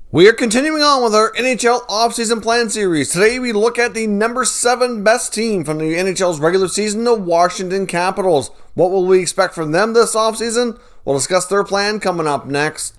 We are continuing on with our NHL offseason plan series. Today we look at the number 7 best team from the NHL's regular season, the Washington Capitals. What will we expect from them this offseason? We'll discuss their plan coming up next.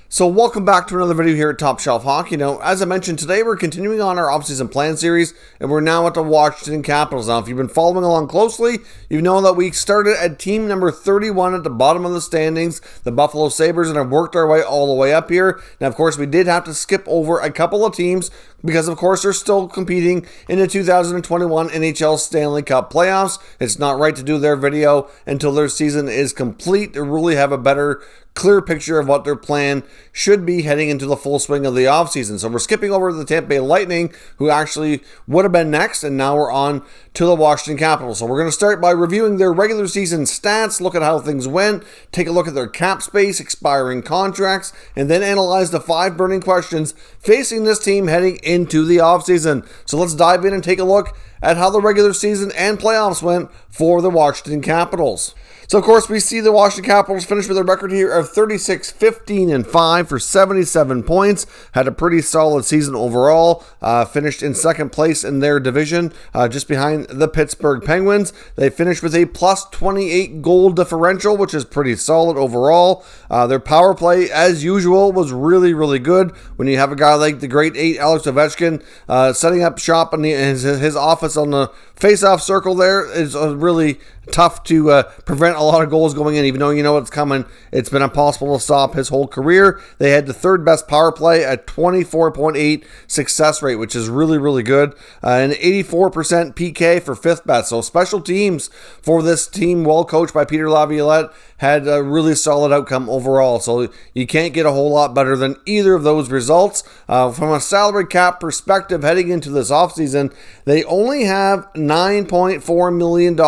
So welcome back to another video here at Top Shelf Hockey. Now, as I mentioned, today we're continuing on our offseason plan series, and we're now at the Washington Capitals. Now, if you've been following along closely, you know that we started at team number 31 at the bottom of the standings, the Buffalo Sabres, and have worked our way all the way up here. Now, of course, we did have to skip over a couple of teams because, of course, they're still competing in the 2021 NHL Stanley Cup Playoffs. It's not right to do their video until their season is complete to really have a better clear picture of what their plan should be heading into the full swing of the offseason. So we're skipping over to the Tampa Bay Lightning, who actually would have been next, and now we're on to the Washington Capitals. So we're going to start by reviewing their regular season stats, look at how things went, take a look at their cap space, expiring contracts, and then analyze the 5 burning questions facing this team heading into the offseason. So let's dive in and take a look at how the regular season and playoffs went for the Washington Capitals. So, of course, we see the Washington Capitals finish with a record here of 36-15-5 for 77 points. Had a pretty solid season overall. Finished in second place in their division, just behind the Pittsburgh Penguins. They finished with a plus 28 goal differential, which is pretty solid overall. Their power play, as usual, was really, really good. When you have a guy like the great 8, Alex Ovechkin, setting up shop in his office on the face-off circle there is really tough to prevent a lot of goals going in. Even though you know what's coming, it's been impossible to stop his whole career. They had the third best power play at 24.8 success rate, which is really, really good. And 84% PK for 5th best. So special teams for this team, well coached by Peter Laviolette, had a really solid outcome overall. So you can't get a whole lot better than either of those results. From a salary cap perspective, heading into this offseason, they only have $9.4 million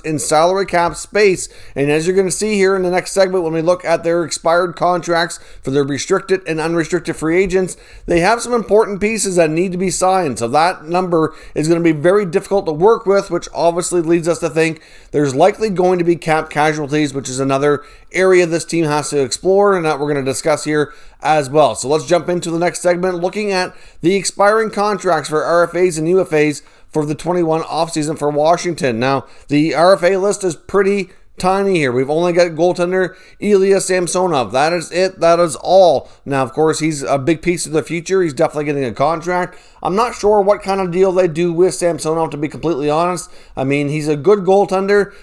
in salary cap space. And as you're going to see here in the next segment, when we look at their expired contracts for their restricted and unrestricted free agents, they have some important pieces that need to be signed. So that number is going to be very difficult to work with, which obviously leads us to think there's likely going to be cap casualties, which is another area this team has to explore and that we're going to discuss here as well. So let's jump into the next segment, looking at the expiring contracts for RFAs and UFAs for the 21 offseason for Washington. Now, the RFA list is pretty tiny here. We've only got goaltender Ilya Samsonov. That is it. That is all. Now, of course, he's a big piece of the future. He's definitely getting a contract. I'm not sure what kind of deal they do with Samsonov, to be completely honest. I mean, he's a good goaltender.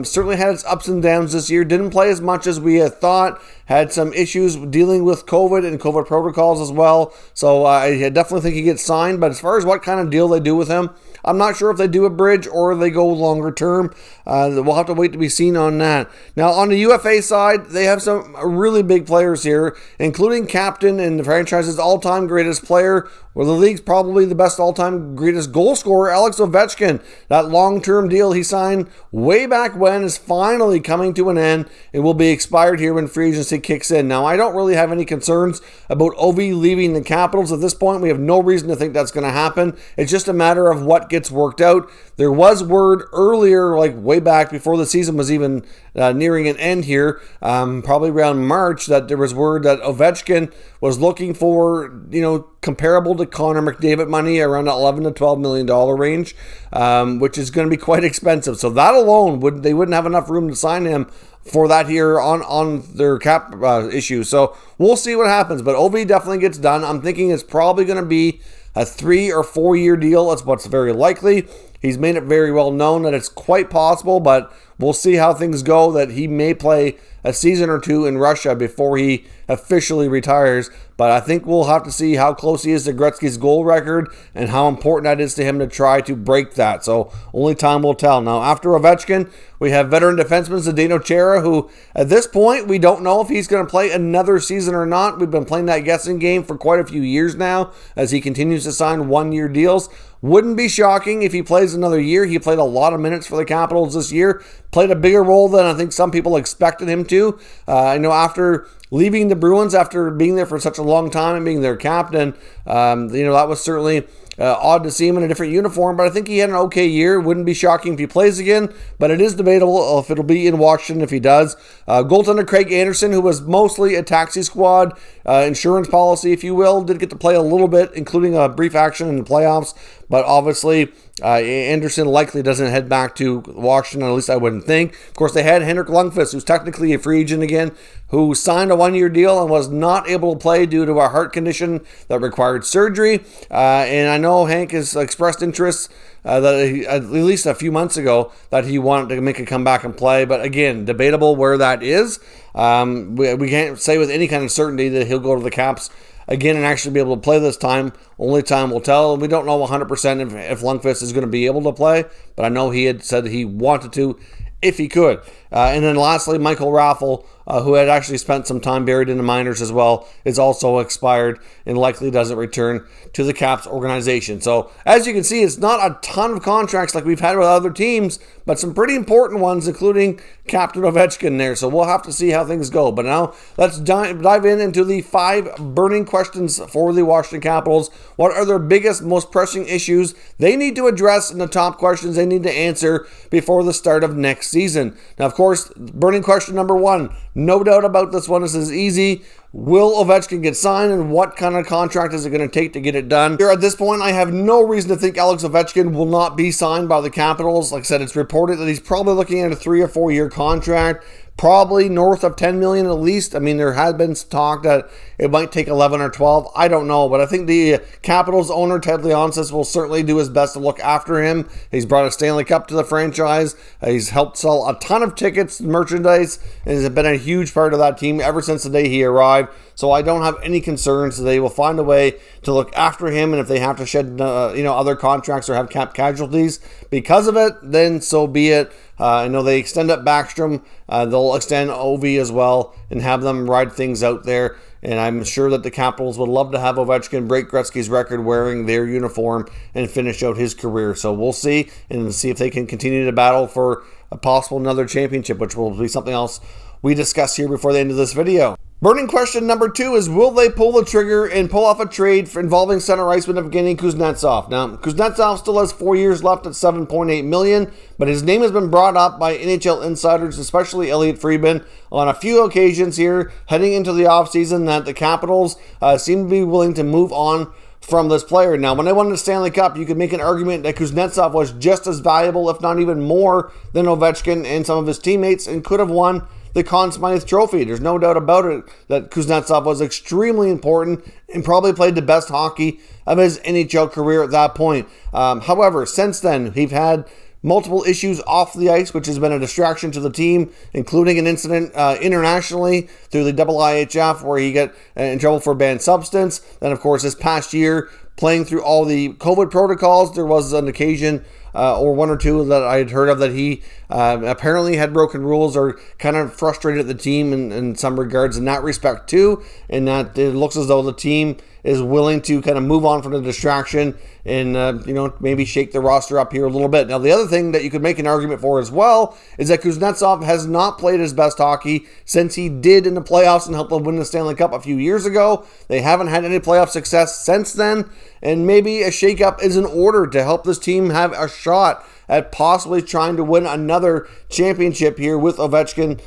Certainly had its ups and downs this year. Didn't play as much as we had thought. Had some issues dealing with COVID and COVID protocols as well. So I definitely think he gets signed. But as far as what kind of deal they do with him, I'm not sure if they do a bridge or they go longer term. We'll have to wait to be seen on that. Now, on the UFA side, they have some really big players here, including captain and the franchise's all-time greatest player, or the league's probably the best all-time greatest goal scorer, Alex Ovechkin. That long-term deal he signed way back when is finally coming to an end. It will be expired here when free agency kicks in. Now, I don't really have any concerns about Ovi leaving the Capitals at this point. We have no reason to think that's going to happen. It's just a matter of what gets worked out. There was word earlier, like way back before the season was even nearing an end here, probably around March, that there was word that Ovechkin was looking for, comparable to Connor McDavid money around $11 to $12 million range, which is going to be quite expensive. So that alone, they wouldn't have enough room to sign him for that here on their cap issue. So we'll see what happens. But Ovi definitely gets done. I'm thinking it's probably going to be a 3 or 4 year deal. That's what's very likely. He's made it very well known that it's quite possible, but we'll see how things go, that he may play a season or two in Russia before he officially retires. But I think we'll have to see how close he is to Gretzky's goal record and how important that is to him to try to break that. So only time will tell. Now, after Ovechkin, we have veteran defenseman Zdeno Chara, who at this point, we don't know if he's going to play another season or not. We've been playing that guessing game for quite a few years now as he continues to sign one-year deals. Wouldn't be shocking if he plays another year. He played a lot of minutes for the Capitals this year. Played a bigger role than I think some people expected him to. After leaving the Bruins, after being there for such a long time and being their captain, that was certainly Odd to see him in a different uniform, but I think he had an okay year. Wouldn't be shocking if he plays again, but it is debatable if it'll be in Washington if he does. Goaltender Craig Anderson, who was mostly a taxi squad insurance policy, if you will, did get to play a little bit, including a brief action in the playoffs, but obviously Anderson likely doesn't head back to Washington, at least I wouldn't think. Of course, they had Henrik Lundqvist, who's technically a free agent again, who signed a one-year deal and was not able to play due to a heart condition that required surgery. And I know Hank has expressed interest that he, at least a few months ago, that he wanted to make a comeback and play. But again, debatable where that is. We can't say with any kind of certainty that he'll go to the Caps again and actually be able to play this time. Only time will tell. We don't know 100% if Lundqvist is going to be able to play, but I know he had said he wanted to if he could. And then lastly, Michael Raffle, who had actually spent some time buried in the minors as well, is also expired and likely doesn't return to the Caps organization. So as you can see, it's not a ton of contracts like we've had with other teams, but some pretty important ones, including Captain Ovechkin there. So we'll have to see how things go. But now let's dive into the 5 burning questions for the Washington Capitals. What are their biggest, most pressing issues they need to address, and the top questions they need to answer before the start of next season? Now, of course, burning question number 1, no doubt about this one. This is easy. Will Ovechkin get signed, and what kind of contract is it going to take to get it done? Here at this point, I have no reason to think Alex Ovechkin will not be signed by the Capitals. Like I said, it's reported that he's probably looking at a 3 or 4 year contract. Probably north of $10 million at least. I mean, there has been talk that it might take 11 or 12. I don't know, but I think the Capitals owner, Ted Leonsis, will certainly do his best to look after him. He's brought a Stanley Cup to the franchise. He's helped sell a ton of tickets, merchandise, and has been a huge part of that team ever since the day he arrived. So I don't have any concerns that they will find a way to look after him, and if they have to shed other contracts or have cap casualties because of it, then so be it. I know they extend up Backstrom. They'll extend Ovi as well and have them ride things out there. And I'm sure that the Capitals would love to have Ovechkin break Gretzky's record wearing their uniform and finish out his career. So we'll see, and see if they can continue to battle for a possible another championship, which will be something else we discuss here before the end of this video. Burning question number 2 is, will they pull the trigger and pull off a trade involving center iceman Evgeny Kuznetsov? Now, Kuznetsov still has 4 years left at $7.8 million, but his name has been brought up by NHL insiders, especially Elliot Friedman, on a few occasions here heading into the offseason that the Capitals seem to be willing to move on from this player. Now, when they won the Stanley Cup, you could make an argument that Kuznetsov was just as valuable, if not even more, than Ovechkin and some of his teammates, and could have won the Conn Smythe Trophy. There's no doubt about it that Kuznetsov was extremely important and probably played the best hockey of his NHL career at that point. However, since then, we've had multiple issues off the ice, which has been a distraction to the team, including an incident internationally through the IIHF where he got in trouble for a banned substance. Then, of course, this past year, playing through all the COVID protocols, there was an occasion or 1 or 2 that I had heard of that he apparently had broken rules or kind of frustrated the team in some regards in that respect too, and that it looks as though the team is willing to kind of move on from the distraction and maybe shake the roster up here a little bit. Now, the other thing that you could make an argument for as well is that Kuznetsov has not played his best hockey since he did in the playoffs and helped them win the Stanley Cup a few years ago. They haven't had any playoff success since then, and maybe a shakeup is in order to help this team have a shot at possibly trying to win another championship here with Ovechkin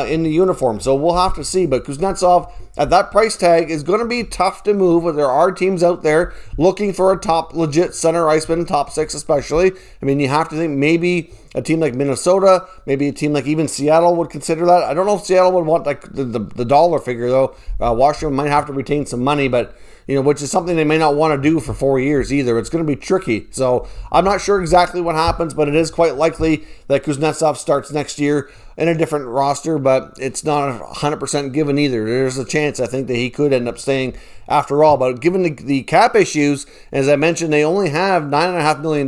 in the uniform. So we'll have to see. But Kuznetsov, at that price tag, is going to be tough to move. But there are teams out there looking for a top legit center iceman, top 6 especially. I mean, you have to think maybe a team like Minnesota, maybe a team like even Seattle would consider that. I don't know if Seattle would want like the dollar figure, though. Washington might have to retain some money, but which is something they may not want to do for 4 years either. It's going to be tricky. So I'm not sure exactly what happens, but it is quite likely that Kuznetsov starts next year in a different roster, but it's not 100% given either. There's a chance, I think, that he could end up staying after all. But given the cap issues, as I mentioned, they only have $9.5 million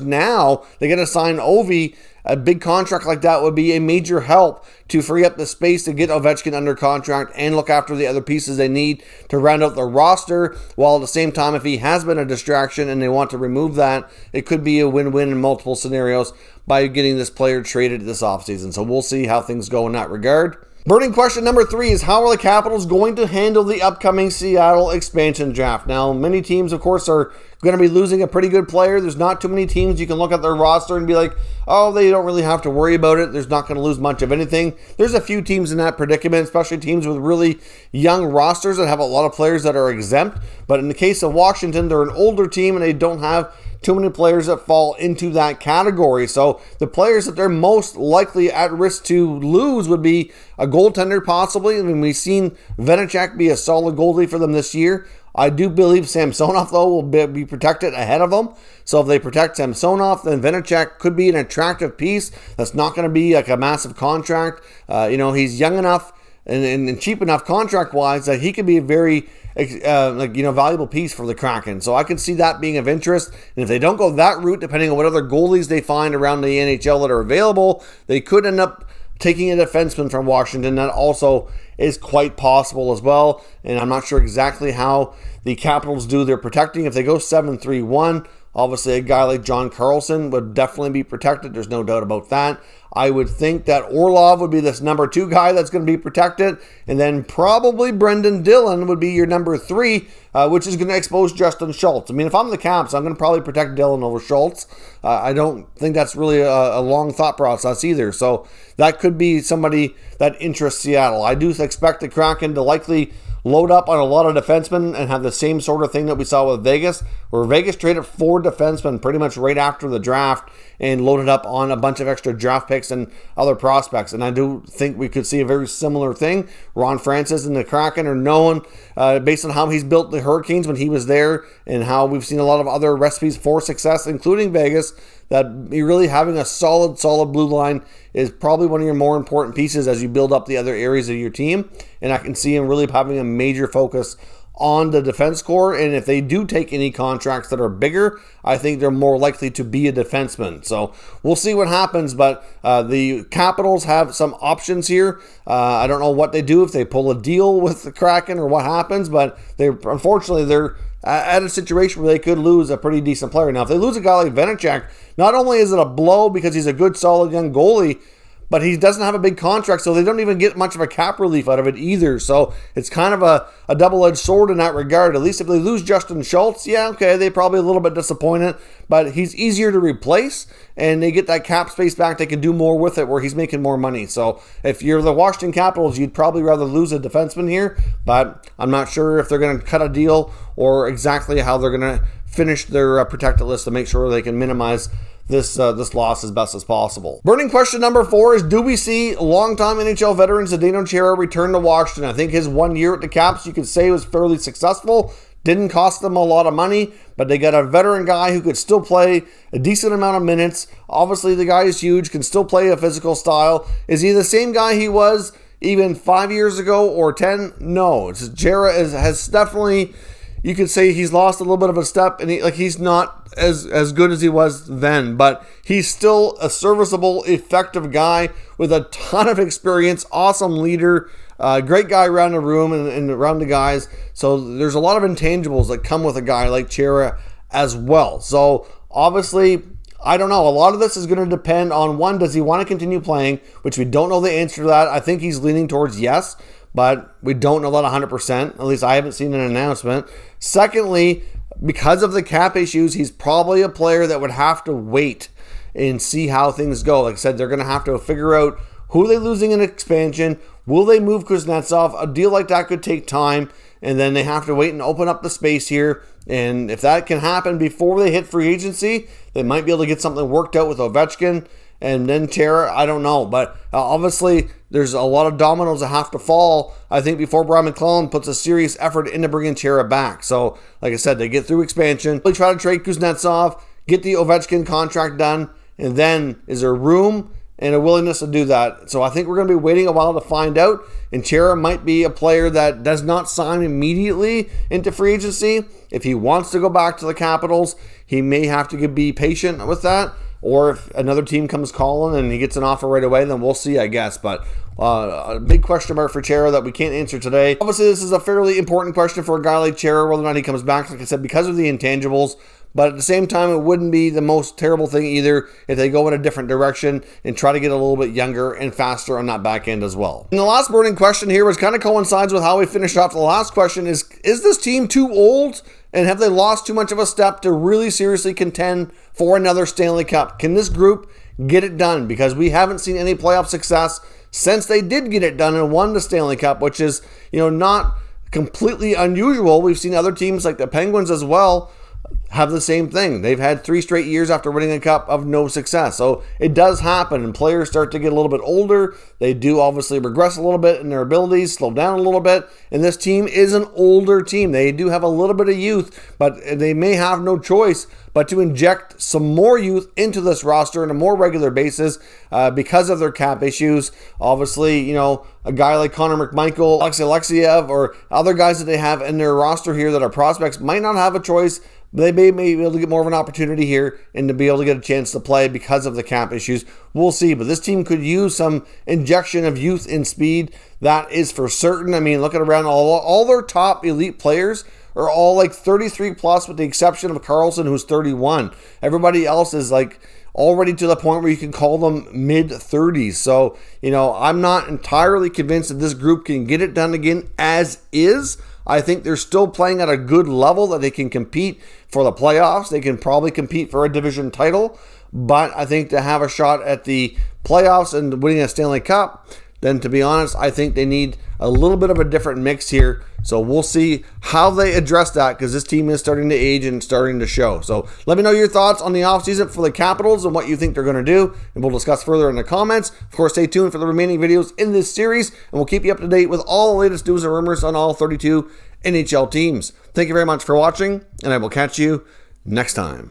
now. They got to sign Ovi. A big contract like that would be a major help to free up the space to get Ovechkin under contract and look after the other pieces they need to round out the roster, while at the same time, if he has been a distraction and they want to remove that, it could be a win-win in multiple scenarios by getting this player traded this offseason. So we'll see how things go in that regard. Burning question number 3 is, how are the Capitals going to handle the upcoming Seattle expansion draft? Now, many teams, of course, are going to be losing a pretty good player. There's not too many teams you can look at their roster and be like, oh, they don't really have to worry about it. There's not going to lose much of anything. There's a few teams in that predicament, especially teams with really young rosters that have a lot of players that are exempt. But in the case of Washington, they're an older team and they don't have too many players that fall into that category. So the players that they're most likely at risk to lose would be a goaltender possibly. I mean, we've seen Vanecek be a solid goalie for them this year. I do believe Samsonov, though, will be protected ahead of them. So if they protect Samsonov, then Vanecek could be an attractive piece. That's not going to be like a massive contract. He's young enough and cheap enough contract-wise that he could be a very valuable piece for the Kraken. So I can see that being of interest. And if they don't go that route, depending on what other goalies they find around the NHL that are available, they could end up taking a defenseman from Washington. That also is quite possible as well. And I'm not sure exactly how the Capitals do their protecting. If they go 7-3-1, obviously a guy like John Carlson would definitely be protected. There's no doubt about that. I would think that Orlov would be this number 2 guy that's going to be protected. And then probably Brendan Dillon would be your number 3, which is going to expose Justin Schultz. I mean, if I'm the Caps, I'm going to probably protect Dillon over Schultz. I don't think that's really a long thought process either. So that could be somebody that interests Seattle. I do expect the Kraken to likely load up on a lot of defensemen and have the same sort of thing that we saw with Vegas, where Vegas traded 4 defensemen pretty much right after the draft and loaded up on a bunch of extra draft picks and other prospects. And I do think we could see a very similar thing. Ron Francis and the Kraken are known based on how he's built the Hurricanes when he was there and how we've seen a lot of other recipes for success, including Vegas, that really having a solid blue line is probably one of your more important pieces as you build up the other areas of your team. And I can see him really having a major focus on the defense core. And if they do take any contracts that are bigger, I think they're more likely to be a defenseman. So we'll see what happens. But the Capitals have some options here. I don't know what they do, if they pull a deal with the Kraken or what happens. But unfortunately, they're at a situation where they could lose a pretty decent player. Now, if they lose a guy like Vanecek, not only is it a blow because he's a good, solid young goalie, but he doesn't have a big contract, so they don't even get much of a cap relief out of it either. So it's kind of a double-edged sword in that regard. At least if they lose Justin Schultz, yeah, okay, they're probably a little bit disappointed, but he's easier to replace, and they get that cap space back. They can do more with it where he's making more money. So if you're the Washington Capitals, you'd probably rather lose a defenseman here, but I'm not sure if they're going to cut a deal or exactly how they're going to finish their protected list to make sure they can minimize this loss as best as possible. Burning question number 4 is, do we see longtime NHL veteran Zdeno Chara return to Washington? I think his 1 year at the Caps, you could say, was fairly successful. Didn't cost them a lot of money, but they got a veteran guy who could still play a decent amount of minutes. Obviously, the guy is huge, can still play a physical style. Is he the same guy he was even 5 years ago or 10? No. Chara has definitely, you could say he's lost a little bit of a step, and he's not as good as he was then, but he's still a serviceable, effective guy with a ton of experience, awesome leader, great guy around the room and around the guys. So there's a lot of intangibles that come with a guy like Chara as well. So obviously, I don't know. A lot of this is going to depend on, one, does he want to continue playing, which we don't know the answer to that. I think he's leaning towards yes, but we don't know that 100%. At least I haven't seen an announcement. Secondly, because of the cap issues, he's probably a player that would have to wait and see how things go. Like I said, they're going to have to figure out who they're losing in expansion. Will they move Kuznetsov? A deal like that could take time, and then they have to wait and open up the space here. And if that can happen before they hit free agency, they might be able to get something worked out with Ovechkin. And then Chara, I don't know. But obviously, there's a lot of dominoes that have to fall, I think, before Brian McClellan puts a serious effort into bringing Chara back. So, like I said, they get through expansion. They try to trade Kuznetsov, get the Ovechkin contract done, and then is there room and a willingness to do that? So I think we're going to be waiting a while to find out. And Chara might be a player that does not sign immediately into free agency. If he wants to go back to the Capitals, he may have to be patient with that. Or if another team comes calling and he gets an offer right away, then we'll see, I guess. But a big question mark for Chara that we can't answer today. Obviously, this is a fairly important question for a guy like Chara, whether or not he comes back, like I said, because of the intangibles. but at the same time, it wouldn't be the most terrible thing either if they go in a different direction and try to get a little bit younger and faster on that back end as well. And the last burning question here, which kind of coincides with how we finished off the last question, is this team too old? And have they lost too much of a step to really seriously contend for another Stanley Cup? Can this group get it done? Because we haven't seen any playoff success since they did get it done and won the Stanley Cup, which is, not completely unusual. We've seen other teams like the Penguins as well have the same thing. They've had 3 straight years after winning a cup of no success. So it does happen, and players start to get a little bit older. They do obviously regress a little bit in their abilities, slow down a little bit. And this team is an older team. They do have a little bit of youth, but they may have no choice but to inject some more youth into this roster on a more regular basis because of their cap issues. Obviously, a guy like Connor McMichael, Alexei Alexeyev, or other guys that they have in their roster here that are prospects might not have a choice. They may be able to get more of an opportunity here and to be able to get a chance to play because of the cap issues. We'll see. But this team could use some injection of youth and speed. That is for certain. I mean, looking around, all their top elite players are all like 33 plus, with the exception of Carlson, who's 31. Everybody else is like already to the point where you can call them mid-30s. So, I'm not entirely convinced that this group can get it done again as is. I think they're still playing at a good level that they can compete for the playoffs. They can probably compete for a division title. But I think to have a shot at the playoffs and winning a Stanley Cup, then to be honest, I think they need a little bit of a different mix here. So we'll see how they address that, because this team is starting to age and starting to show. So let me know your thoughts on the offseason for the Capitals and what you think they're going to do, and we'll discuss further in the comments. Of course, stay tuned for the remaining videos in this series, and we'll keep you up to date with all the latest news and rumors on all 32 NHL teams. Thank you very much for watching, and I will catch you next time.